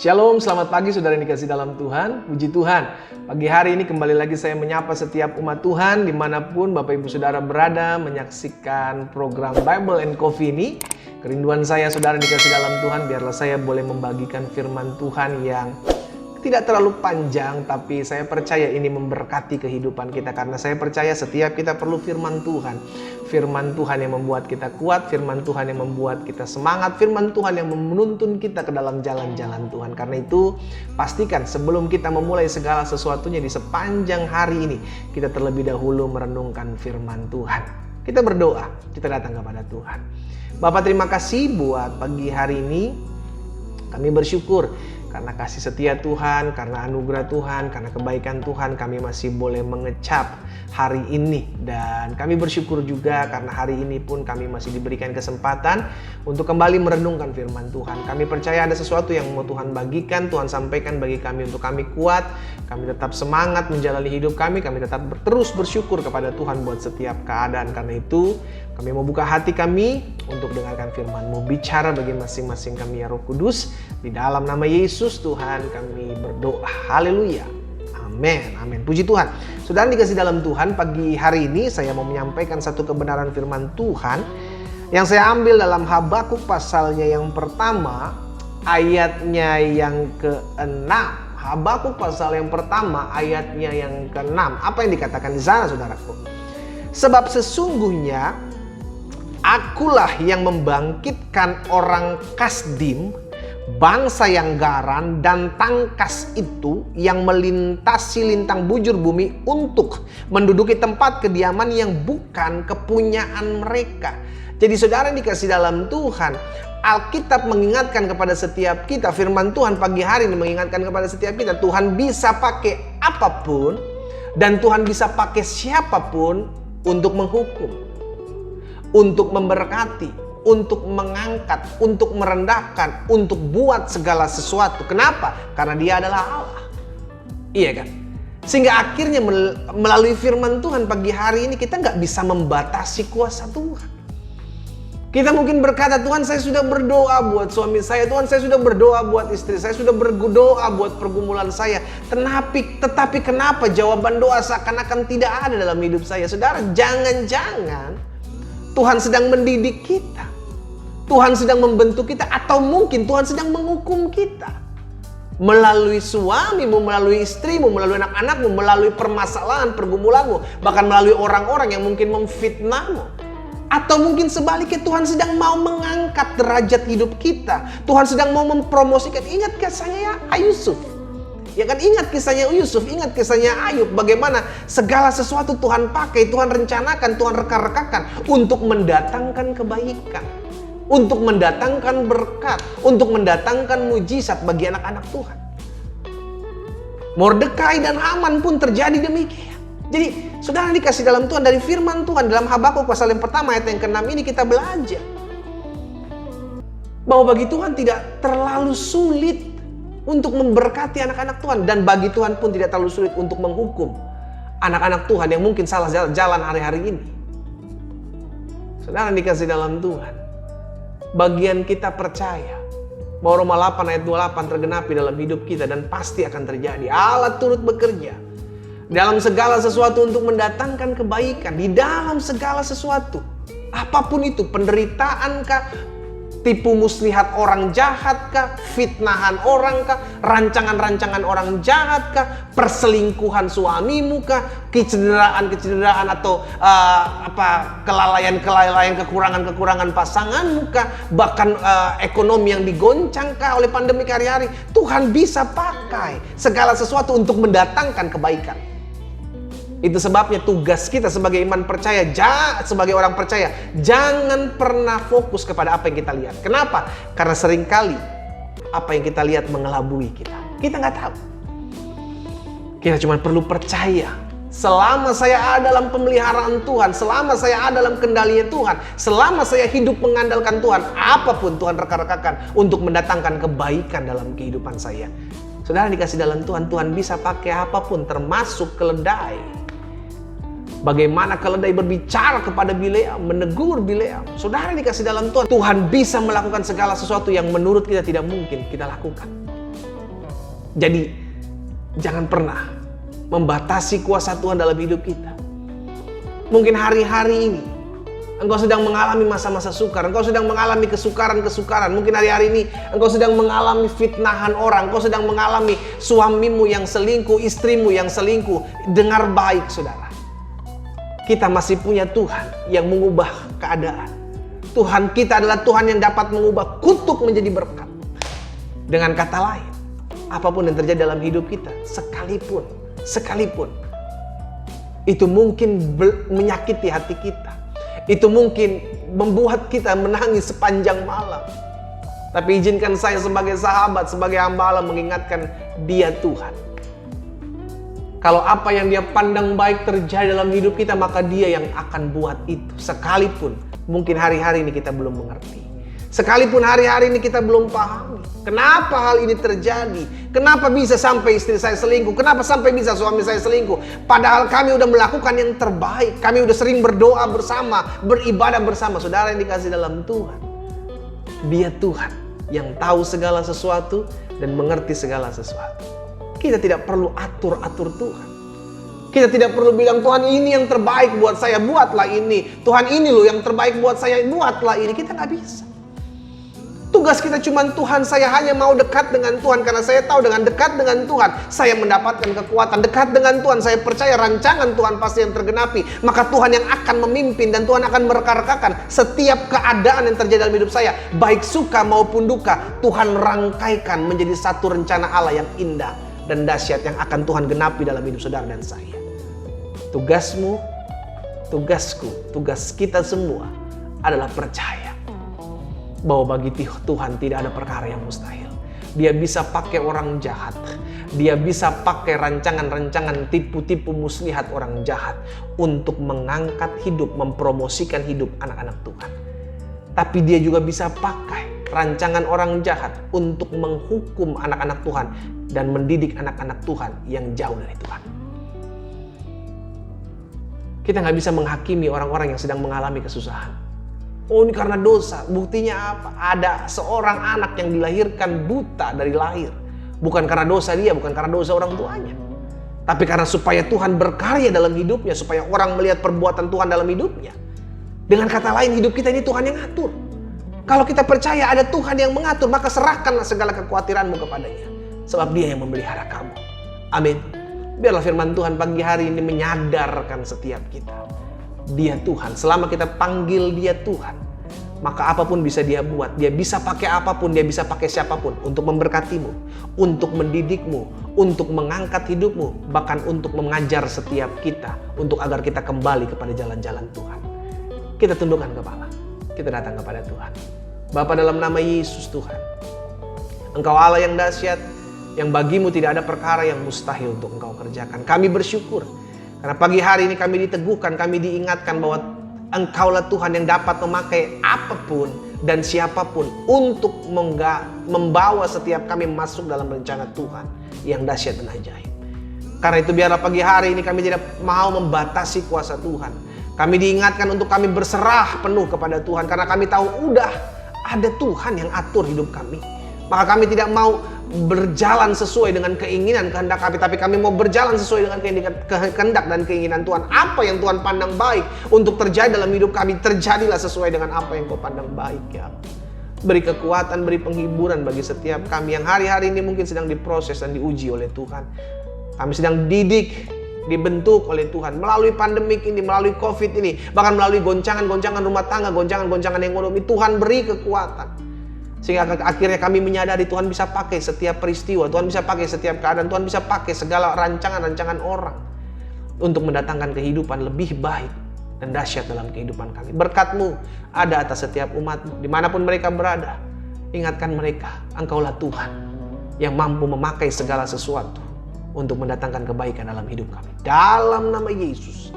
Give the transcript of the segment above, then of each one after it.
Shalom, selamat pagi saudara yang dikasih dalam Tuhan. Puji Tuhan, pagi hari ini kembali lagi saya menyapa setiap umat Tuhan dimanapun Bapak Ibu Saudara berada menyaksikan program Bible and Coffee ini. Kerinduan saya saudara yang dikasih dalam Tuhan, biarlah saya boleh membagikan firman Tuhan yang tidak terlalu panjang, tapi saya percaya ini memberkati kehidupan kita. Karena saya percaya setiap kita perlu firman Tuhan. Firman Tuhan yang membuat kita kuat, firman Tuhan yang membuat kita semangat, firman Tuhan yang menuntun kita ke dalam jalan-jalan Tuhan. Karena itu, pastikan sebelum kita memulai segala sesuatunya di sepanjang hari ini, kita terlebih dahulu merenungkan firman Tuhan. Kita berdoa, kita datang kepada Tuhan. Bapak, terima kasih buat pagi hari ini. Kami bersyukur karena kasih setia Tuhan, karena anugerah Tuhan, karena kebaikan Tuhan, kami masih boleh mengecap hari ini. Dan kami bersyukur juga karena hari ini pun kami masih diberikan kesempatan untuk kembali merenungkan firman Tuhan. Kami percaya ada sesuatu yang mau Tuhan bagikan, Tuhan sampaikan bagi kami untuk kami kuat, kami tetap semangat menjalani hidup kami tetap terus bersyukur kepada Tuhan buat setiap keadaan. Karena itu, kami mau buka hati kami untuk dengarkan firman-Mu. Bicara bagi masing-masing kami ya Roh Kudus. Di dalam nama Yesus Tuhan kami berdoa. Haleluya. Amin. Amin. Puji Tuhan. Saudara dikasih dalam Tuhan, pagi hari ini saya mau menyampaikan satu kebenaran firman Tuhan yang saya ambil dalam Habakuk pasalnya yang pertama, ayatnya yang ke-6. Habakuk pasal yang pertama, ayatnya yang ke-6. Apa yang dikatakan di sana, saudaraku? Sebab sesungguhnya akulah yang membangkitkan orang Kasdim, bangsa yang garan dan tangkas itu, yang melintasi lintang bujur bumi untuk menduduki tempat kediaman yang bukan kepunyaan mereka. Jadi saudara yang dikasih dalam Tuhan, Alkitab mengingatkan kepada setiap kita, firman Tuhan pagi hari ini mengingatkan kepada setiap kita, Tuhan bisa pakai apapun dan Tuhan bisa pakai siapapun untuk menghukum, untuk memberkati, untuk mengangkat, untuk merendahkan, untuk buat segala sesuatu. Kenapa? Karena Dia adalah Allah. Iya kan? Sehingga akhirnya melalui firman Tuhan pagi hari ini kita nggak bisa membatasi kuasa Tuhan. Kita mungkin berkata, Tuhan saya sudah berdoa buat suami saya, Tuhan saya sudah berdoa buat istri saya, sudah berdoa buat pergumulan saya. Tetapi kenapa jawaban doa seakan-akan tidak ada dalam hidup saya? Saudara, jangan-jangan Tuhan sedang mendidik kita, Tuhan sedang membentuk kita, atau mungkin Tuhan sedang menghukum kita. Melalui suamimu, melalui istrimu, melalui anak-anakmu, melalui permasalahan, pergumulanmu, bahkan melalui orang-orang yang mungkin memfitnahmu. Atau mungkin sebaliknya Tuhan sedang mau mengangkat derajat hidup kita. Tuhan sedang mau mempromosikan. Ingat kisahnya Yusuf. Ya kan, ingat kisahnya Yusuf, ingat kisahnya Ayub. Bagaimana segala sesuatu Tuhan pakai, Tuhan rencanakan, Tuhan reka-rekakan untuk mendatangkan kebaikan, untuk mendatangkan berkat, untuk mendatangkan mujizat bagi anak-anak Tuhan. Mordekai dan Haman pun terjadi demikian. Jadi saudara dikasih dalam Tuhan, dari firman Tuhan dalam Habakuk pasal yang pertama ayat yang ke-6 ini kita belajar bahwa bagi Tuhan tidak terlalu sulit untuk memberkati anak-anak Tuhan, dan bagi Tuhan pun tidak terlalu sulit untuk menghukum anak-anak Tuhan yang mungkin salah jalan hari-hari ini. Saudara dikasih dalam Tuhan, bagian kita percaya bahwa Roma 8 ayat 28 tergenapi dalam hidup kita dan pasti akan terjadi. Allah turut bekerja dalam segala sesuatu untuk mendatangkan kebaikan. Di dalam segala sesuatu, apapun itu, penderitaan kah, tipu muslihat orang jahat kah, fitnahan orang kah, rancangan-rancangan orang jahat kah, perselingkuhan suamimu kah, kecederaan atau kelalaian, kekurangan pasanganmu kah, bahkan ekonomi yang digoncang kah oleh pandemi hari-hari, Tuhan bisa pakai segala sesuatu untuk mendatangkan kebaikan. Itu sebabnya tugas kita sebagai iman percaya, sebagai orang percaya, jangan pernah fokus kepada apa yang kita lihat. Kenapa? Karena seringkali apa yang kita lihat mengelabui kita. Kita nggak tahu. Kita cuma perlu percaya. Selama saya ada dalam pemeliharaan Tuhan, selama saya ada dalam kendalinya Tuhan, selama saya hidup mengandalkan Tuhan, apapun Tuhan reka-rekakan untuk mendatangkan kebaikan dalam kehidupan saya. Saudara dikasih dalam Tuhan, Tuhan bisa pakai apapun, termasuk keledai. Bagaimana keledai berbicara kepada Bileam, menegur Bileam. Saudara dikasih dalam Tuhan, Tuhan bisa melakukan segala sesuatu yang menurut kita tidak mungkin kita lakukan. Jadi jangan pernah membatasi kuasa Tuhan dalam hidup kita. Mungkin hari-hari ini engkau sedang mengalami masa-masa sukar, engkau sedang mengalami kesukaran-kesukaran. Mungkin hari-hari ini engkau sedang mengalami fitnahan orang, engkau sedang mengalami suamimu yang selingkuh, istrimu yang selingkuh. Dengar baik saudara, kita masih punya Tuhan yang mengubah keadaan. Tuhan kita adalah Tuhan yang dapat mengubah kutuk menjadi berkat. Dengan kata lain, apapun yang terjadi dalam hidup kita, sekalipun itu mungkin menyakiti hati kita, itu mungkin membuat kita menangis sepanjang malam, tapi izinkan saya sebagai sahabat, sebagai hamba Allah mengingatkan, Dia Tuhan. Kalau apa yang Dia pandang baik terjadi dalam hidup kita, maka Dia yang akan buat itu. Sekalipun mungkin hari-hari ini kita belum mengerti, sekalipun hari-hari ini kita belum pahami kenapa hal ini terjadi, kenapa bisa sampai istri saya selingkuh, kenapa sampai bisa suami saya selingkuh. Padahal kami udah melakukan yang terbaik, kami udah sering berdoa bersama, beribadah bersama. Saudara yang dikasih dalam Tuhan, Dia Tuhan yang tahu segala sesuatu dan mengerti segala sesuatu. Kita tidak perlu atur-atur Tuhan. Kita tidak perlu bilang, Tuhan ini yang terbaik buat saya, buatlah ini. Tuhan ini loh yang terbaik buat saya, buatlah ini. Kita nggak bisa. Tugas kita cuma, Tuhan, saya hanya mau dekat dengan Tuhan, karena saya tahu dengan dekat dengan Tuhan saya mendapatkan kekuatan. Dekat dengan Tuhan saya percaya rancangan Tuhan pasti yang tergenapi. Maka Tuhan yang akan memimpin dan Tuhan akan merekarkakan setiap keadaan yang terjadi dalam hidup saya, baik suka maupun duka. Tuhan rangkaikan menjadi satu rencana Allah yang indah dan dahsyat yang akan Tuhan genapi dalam hidup saudara dan saya. Tugasmu, tugasku, tugas kita semua adalah percaya bahwa bagi Tuhan tidak ada perkara yang mustahil. Dia bisa pakai orang jahat, Dia bisa pakai rancangan-rancangan tipu-tipu muslihat orang jahat untuk mengangkat hidup, mempromosikan hidup anak-anak Tuhan. Tapi Dia juga bisa pakai rancangan orang jahat untuk menghukum anak-anak Tuhan dan mendidik anak-anak Tuhan yang jauh dari Tuhan. Kita nggak bisa menghakimi orang-orang yang sedang mengalami kesusahan. Oh, ini karena dosa. Buktinya apa? Ada seorang anak yang dilahirkan buta dari lahir. Bukan karena dosa dia, bukan karena dosa orang tuanya. Tapi karena supaya Tuhan berkarya dalam hidupnya, supaya orang melihat perbuatan Tuhan dalam hidupnya. Dengan kata lain, hidup kita ini Tuhan yang atur. Kalau kita percaya ada Tuhan yang mengatur, maka serahkanlah segala kekhawatiranmu kepadanya. Sebab Dia yang memelihara kamu. Amin. Biarlah firman Tuhan pagi hari ini menyadarkan setiap kita. Dia Tuhan. Selama kita panggil Dia Tuhan, maka apapun bisa Dia buat. Dia bisa pakai apapun, Dia bisa pakai siapapun untuk memberkatimu, untuk mendidikmu, untuk mengangkat hidupmu, bahkan untuk mengajar setiap kita untuk agar kita kembali kepada jalan-jalan Tuhan. Kita tundukkan kepala, kita datang kepada Tuhan. Bapa, dalam nama Yesus Tuhan, Engkau Allah yang dahsyat, yang bagimu tidak ada perkara yang mustahil untuk Engkau kerjakan. Kami bersyukur karena pagi hari ini kami diteguhkan, kami diingatkan bahwa Engkaulah Tuhan yang dapat memakai apapun dan siapapun untuk membawa setiap kami masuk dalam rencana Tuhan yang dahsyat dan ajaib. Karena itu biarlah pagi hari ini kami tidak mau membatasi kuasa Tuhan. Kami diingatkan untuk kami berserah penuh kepada Tuhan, karena kami tahu udah ada Tuhan yang atur hidup kami. Maka kami tidak mau berjalan sesuai dengan keinginan kehendak kami, tapi kami mau berjalan sesuai dengan kehendak dan keinginan Tuhan. Apa yang Tuhan pandang baik untuk terjadi dalam hidup kami, terjadilah sesuai dengan apa yang Kau pandang baik, ya Allah. Beri kekuatan, beri penghiburan bagi setiap kami yang hari-hari ini mungkin sedang diproses dan diuji oleh Tuhan. Kami sedang didik, dibentuk oleh Tuhan melalui pandemik ini, melalui COVID ini, bahkan melalui goncangan-goncangan rumah tangga, goncangan-goncangan ekonomi. Tuhan beri kekuatan sehingga akhirnya kami menyadari Tuhan bisa pakai setiap peristiwa, Tuhan bisa pakai setiap keadaan, Tuhan bisa pakai segala rancangan-rancangan orang untuk mendatangkan kehidupan lebih baik dan dahsyat dalam kehidupan kami. Berkat-Mu ada atas setiap umat-Mu dimanapun mereka berada. Ingatkan mereka, Engkaulah Tuhan yang mampu memakai segala sesuatu untuk mendatangkan kebaikan dalam hidup kami. Dalam nama Yesus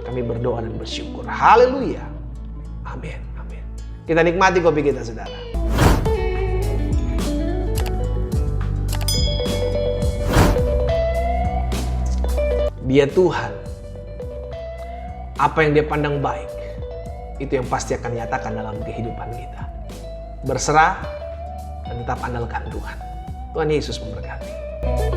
kami berdoa dan bersyukur. Haleluya. Amin. Amin. Kita nikmati kopi kita, saudara. Dia Tuhan. Apa yang Dia pandang baik, itu yang pasti akan nyatakan dalam kehidupan kita. Berserah dan tetap andalkan Tuhan. Tuhan Yesus memberkati. Tuhan.